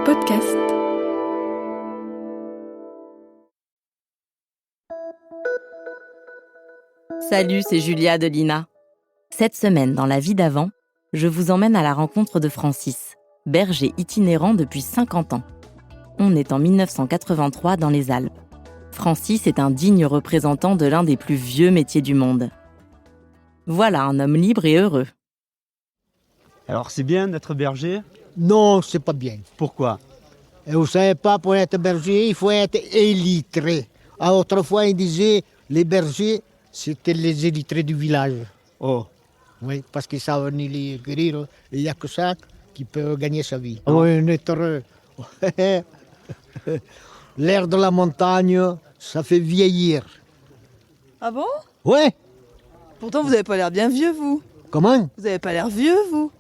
podcast. Salut, c'est Julia de Lina. Cette semaine, dans La vie d'avant, je vous emmène à la rencontre de Francis, berger itinérant depuis 50 ans. On est en 1983 dans les Alpes. Francis est un digne représentant de l'un des plus vieux métiers du monde. Voilà un homme libre et heureux. Alors c'est bien d'être berger? Non, c'est pas bien. Pourquoi? Et vous savez pas, pour être berger, il faut être illettré. Autrefois, ils disaient, les bergers, c'était les illettrés du village. Oh, Oui, parce qu'ils savent ni les guérir. Il n'y a que ça qui peut gagner sa vie. Oui, on est heureux. L'air de la montagne, ça fait vieillir. Ah bon? Ouais. Pourtant, vous avez pas l'air bien vieux, vous. Comment? Vous avez pas l'air vieux, vous.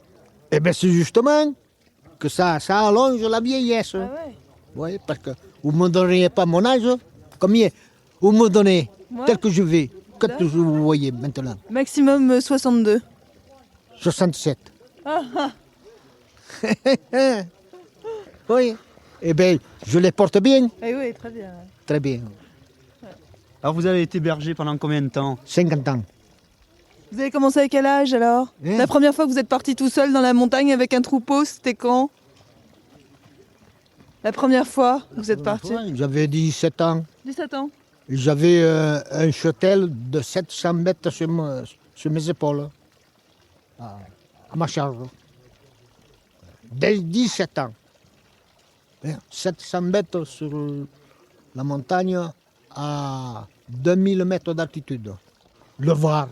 Eh bien, c'est justement que ça allonge la vieillesse. Ah ouais. Oui, parce que vous ne me donneriez pas mon âge. Combien vous me donnez Moi tel que je vais. Que vous voyez maintenant? Maximum 62. 67. Oui. Eh bien, je les porte bien. Eh oui, très bien. Très bien. alors vous avez été berger pendant combien de temps? 50 ans. Vous avez commencé à quel âge, alors? Hein? La première fois que vous êtes parti tout seul dans la montagne avec un troupeau, c'était quand? La première fois que vous êtes parti? Ouais, j'avais 17 ans. 17 ans. Et j'avais un châtel de 700 mètres sur mes épaules. À ma charge. Dès 17 ans. 700 mètres sur la montagne à 2000 mètres d'altitude. Le Var.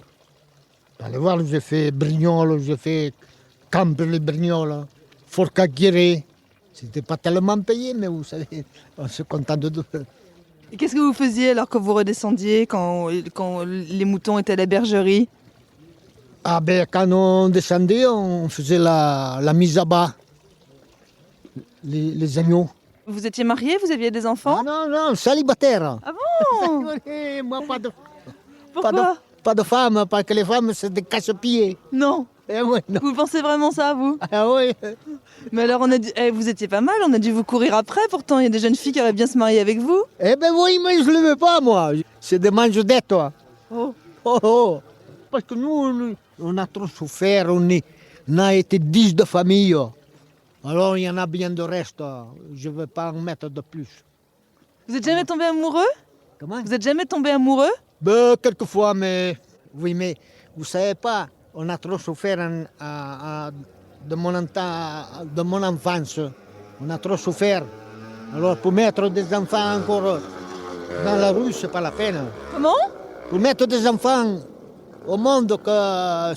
Dans le Var, j'ai fait Brignoles, j'ai fait Camp-les-Brignoles, Forcalquier. C'était pas tellement payé, mais vous savez, on se contente de tout. Et qu'est-ce que vous faisiez alors que vous redescendiez quand les moutons étaient à la bergerie? Ah ben, quand on descendait, on faisait la mise à bas, les agneaux. Vous étiez marié? Vous aviez des enfants? Ah non, célibataire. Ah bon? Oui, moi, Pourquoi? pas de femme, parce que les femmes, c'est des casse-pieds. Non. Eh oui, non. Vous pensez vraiment ça, vous? Ah oui. Mais alors, vous étiez pas mal, on a dû vous courir après, pourtant, il y a des jeunes filles qui auraient bien se marier avec vous. Eh ben oui, mais je ne le veux pas, moi. C'est des manches d'être, toi. Oh. Oh. Parce que nous, on a trop souffert, on a été 10 de famille. Alors, il y en a bien de reste. Je ne veux pas en mettre de plus. Vous êtes jamais tombé amoureux? Comment? Vous êtes jamais tombé amoureux? Ben, quelquefois, mais... Oui, mais vous savez pas, on a trop souffert de mon enfance. On a trop souffert. Alors, pour mettre des enfants encore dans la rue, c'est pas la peine. Comment? Pour mettre des enfants au monde, que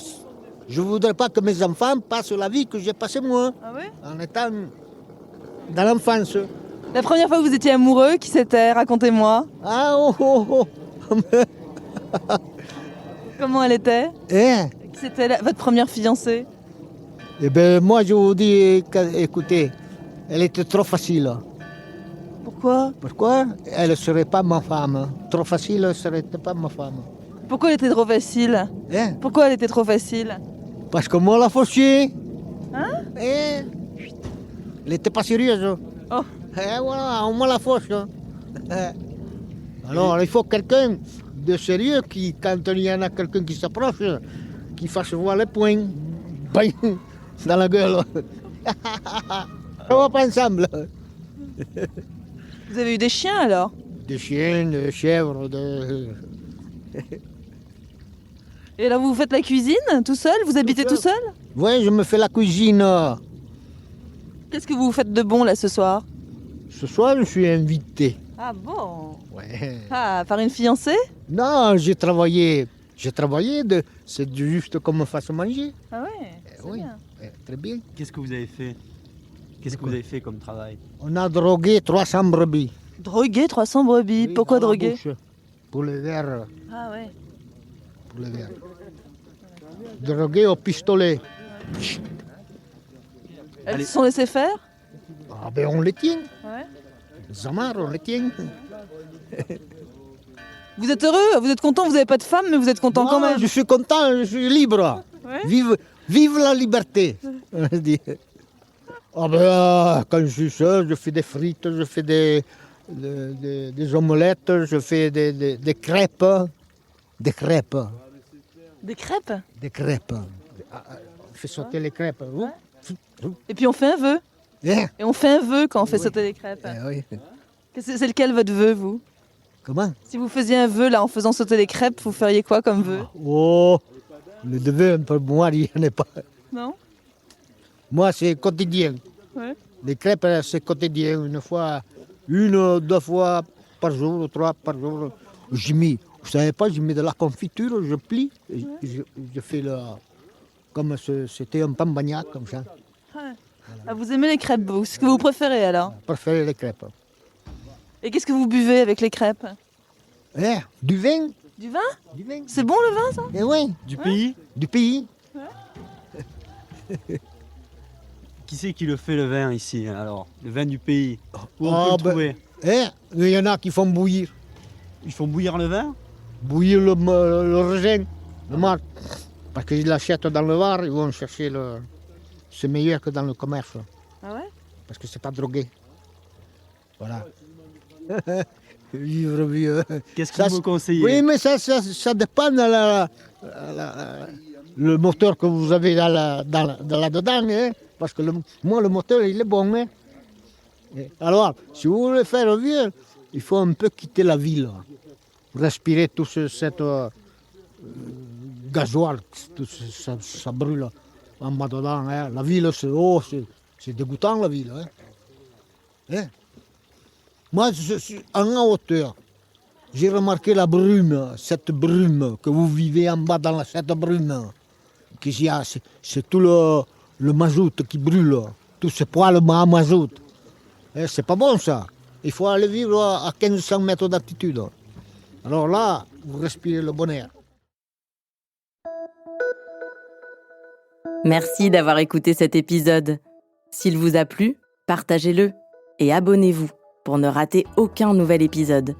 je voudrais pas que mes enfants passent la vie que j'ai passée moi, Ah oui? en étant dans l'enfance. La première fois que vous étiez amoureux, qui c'était? Racontez-moi. Ah, oh. Comment elle était? Hein? Qui c'était votre première fiancée? Eh bien, moi, je vous dis, écoutez, elle était trop facile. Pourquoi? Pourquoi? Elle ne serait pas ma femme. Trop facile, elle ne serait pas ma femme. Pourquoi elle était trop facile? Hein? Pourquoi elle était trop facile? Parce que moi, la fauchée. Hein? Elle n'était pas sérieuse. Oh. Voilà, on me la fauche. Alors, il faut quelqu'un de sérieux qui, quand il y en a quelqu'un qui s'approche, qui fasse voir les poings. Bang, dans la gueule. On va pas ensemble. Vous avez eu des chiens alors? Des chiens, des chèvres, Et alors vous faites la cuisine tout seul? Vous habitez tout seul? Oui, je me fais la cuisine. Qu'est-ce que vous faites de bon là ce soir? Ce soir, je suis invité. Ah bon? Ouais. Ah, par une fiancée? Non, j'ai travaillé. C'est juste comme me fasse manger. Ah ouais, c'est Oui, bien. très bien. Qu'est-ce que vous avez fait? Qu'est-ce que vous avez fait comme travail? On a drogué 300 brebis. Droguer 300 brebis. Oui, Pourquoi dans la droguer? bouche, pour le verre. Ah ouais. Pour le verre. Drogué au pistolet. Elles se sont laissées faire? Ah ben on les tient. Ouais. Zamar, on les tient. Vous êtes heureux? Vous êtes content? Vous n'avez pas de femme, mais vous êtes content quand Moi, même? je suis content, je suis libre. Ouais. Vive la liberté. On dit. Quand je suis seul, je fais des frites, je fais des omelettes, je fais des crêpes. Des crêpes. Des crêpes? Des crêpes. Je fais sauter les crêpes. Et puis on fait un vœu. Hein? Et on fait un vœu quand on fait sauter les crêpes. Oui. C'est lequel votre vœu, vous? Comment? Si vous faisiez un vœu là en faisant sauter les crêpes, vous feriez quoi comme vœu? Oh, le devoir, pour moi, il n'y en a pas. Non? Moi, c'est quotidien. Ouais. Les crêpes, c'est quotidien. Une, 2 fois par jour, 3 par jour. J'ai mis, vous savez pas, j'ai mis de la confiture, je plie, et je fais comme c'était un pain bagnac, comme ça. Ouais. Ah, vous aimez les crêpes, vous? C'est ce que vous préférez alors? Je préfère les crêpes. Et qu'est-ce que vous buvez avec les crêpes? Du vin. Du vin? Du vin. C'est bon le vin, ça? Eh oui, Du pays? du pays. Qui c'est qui le fait le vin ici alors? Le vin du pays? Où on Ah, peut le trouver? Il y en a qui font bouillir. Ils font bouillir le vin? Bouillir le raisin, le malt. Parce qu'ils l'achètent dans le Var, ils vont chercher le... C'est meilleur que dans le commerce. Ah ouais? Parce que c'est pas drogué. Voilà. Vivre vieux. Qu'est-ce que Ça, vous me conseillez? Oui, mais ça dépend de le moteur que vous avez là-dedans. Hein? Parce que moi, le moteur, il est bon. Hein? Alors, si vous voulez faire vieux, il faut un peu quitter la ville. Respirer tout cette gasoil, ça brûle en bas dedans. Hein? La ville, c'est dégoûtant, la ville. Hein? Hein? Moi, je suis en hauteur. J'ai remarqué la brume, cette brume que vous vivez en bas dans cette brume. C'est tout le mazout qui brûle, tout ce poil à mazout. C'est pas bon ça. Il faut aller vivre à 1500 mètres d'altitude. Alors là, vous respirez le bon air. Merci d'avoir écouté cet épisode. S'il vous a plu, partagez-le et abonnez-vous pour ne rater aucun nouvel épisode.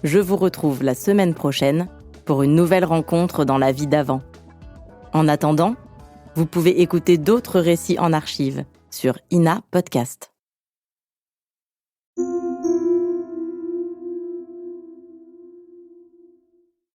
Je vous retrouve la semaine prochaine pour une nouvelle rencontre dans la vie d'avant. En attendant, vous pouvez écouter d'autres récits en archive sur INA Podcast.